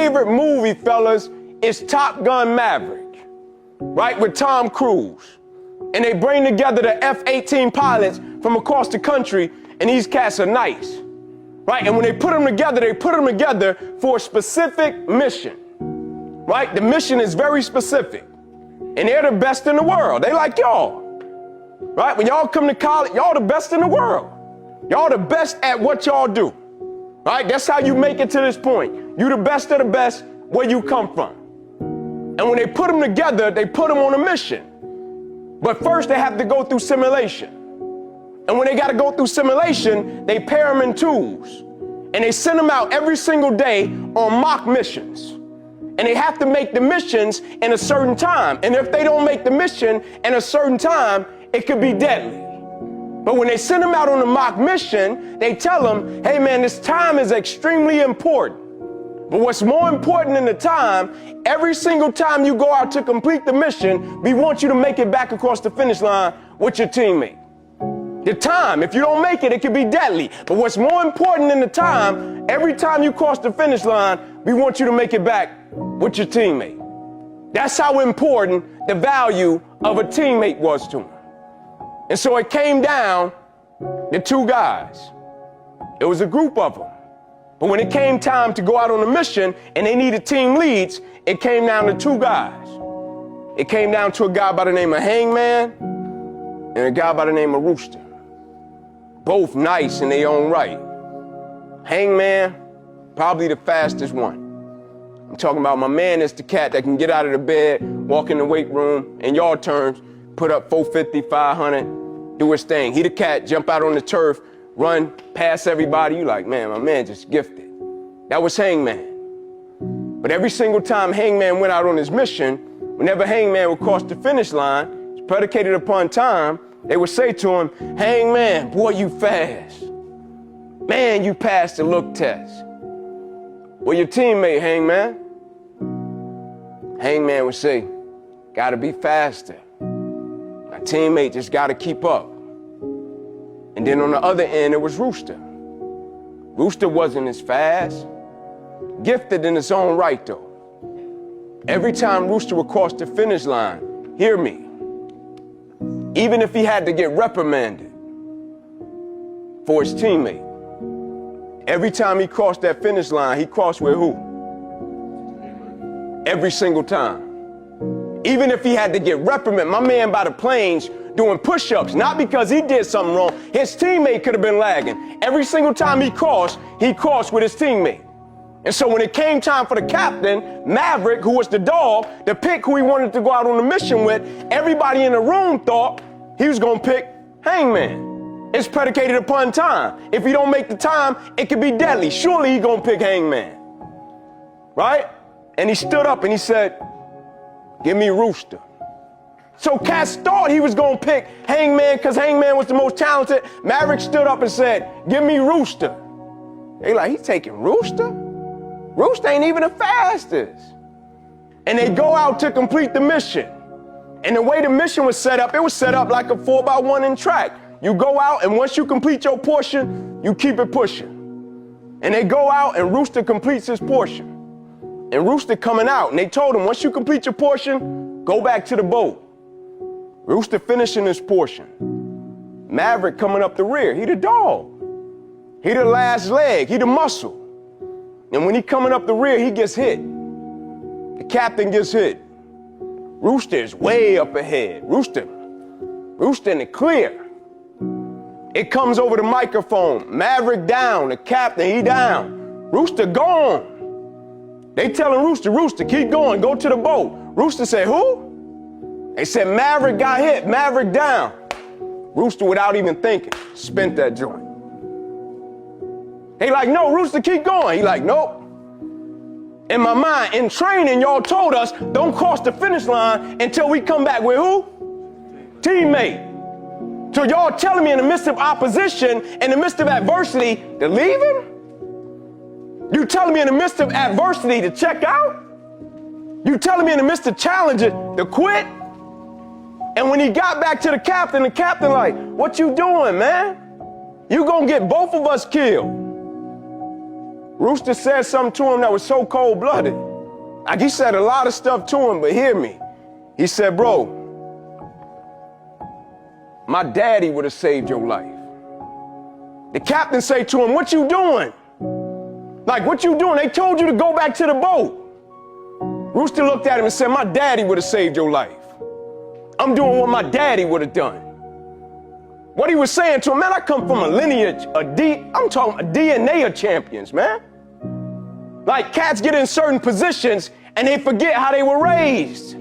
favorite movie, fellas, is Top Gun Maverick, right, with Tom Cruise. And they bring together the F-18 pilots from across the country, and these cats are nice, right? And when they put them together for a specific mission, right? The mission is very specific, and they're the best in the world. They like y'all, right? When y'all come to college, y'all the best in the world. Y'all the best at what y'all do, right? That's how you make it to this point. You the best of the best where you come from. And when they put them together, they put them on a mission. But first they have to go through simulation. And when they got to go through simulation, they pair them in twos. And they send them out every single day on mock missions. And they have to make the missions in a certain time. And if they don't make the mission in a certain time, it could be deadly. But when they send them out on a mock mission, they tell them, hey man, this time is extremely important. But what's more important than the time, every single time you go out to complete the mission, we want you to make it back across the finish line with your teammate. The time, if you don't make it, it could be deadly. But what's more important than the time, every time you cross the finish line, we want you to make it back with your teammate. That's how important the value of a teammate was to him. And so it came down to two guys. It was a group of them. But when it came time to go out on a mission and they needed team leads, it came down to two guys. It came down to a guy by the name of Hangman and a guy by the name of Rooster. Both nice in their own right. Hangman, probably the fastest one. I'm talking about my man is the cat that can get out of the bed, walk in the weight room, in your terms, put up 450, 500, do his thing. He the cat, jump out on the turf, run past everybody. You like, man, my man just gifted. That was Hangman. But every single time Hangman went out on his mission, whenever Hangman would cross the finish line, it's predicated upon time, they would say to him, Hangman, boy, you fast. Man, you passed the look test. Well, your teammate, Hangman. Hangman would say, gotta be faster. My teammate just gotta keep up. And then on the other end, it was Rooster. Rooster wasn't as fast, gifted in his own right though. Every time Rooster would cross the finish line, hear me, even if he had to get reprimanded for his teammate, every time he crossed that finish line, he crossed with who? Every single time. Even if he had to get reprimanded, my man by the planes doing push-ups, not because he did something wrong, his teammate could have been lagging. Every single time he crossed with his teammate. And so when it came time for the captain, Maverick, who was the dog, to pick who he wanted to go out on the mission with, everybody in the room thought he was gonna pick Hangman. It's predicated upon time. If he don't make the time, it could be deadly. Surely he gonna pick Hangman, right? And he stood up and he said, give me Rooster. So cats thought he was gonna pick Hangman because Hangman was the most talented. Maverick stood up and said, give me Rooster. They like, he's taking Rooster? Rooster ain't even the fastest. And they go out to complete the mission. And the way the mission was set up, it was set up like a 4x1 in track. You go out and once you complete your portion, you keep it pushing. And they go out and Rooster completes his portion. And Rooster coming out and they told him, once you complete your portion, go back to the boat. Rooster finishing his portion. Maverick coming up the rear. He the dog. He the last leg. He the muscle. And when he coming up the rear, he gets hit. The captain gets hit. Rooster is way up ahead. Rooster in the clear. It comes over the microphone. Maverick down. The captain, he down. Rooster gone. They telling Rooster, Rooster, keep going. Go to the boat. Rooster said, who? They said Maverick got hit, Maverick down. Rooster, without even thinking, spent that joint. They like, no, Rooster, keep going. He like, nope. In my mind, in training, y'all told us, don't cross the finish line until we come back with who? Teammate. So y'all telling me in the midst of opposition, in the midst of adversity, to leave him? You telling me in the midst of adversity to check out? You telling me in the midst of challenges to quit? And when he got back to the captain like, what you doing, man? You gonna get both of us killed. Rooster said something to him that was so cold-blooded. Like, he said a lot of stuff to him, but hear me. He said, bro, my daddy would have saved your life. The captain said to him, what you doing? Like, what you doing? They told you to go back to the boat. Rooster looked at him and said, my daddy would have saved your life. I'm doing what my daddy would have done. What he was saying to him, man, I come from a lineage, I'm talking a DNA of champions, man. Like, cats get in certain positions and they forget how they were raised.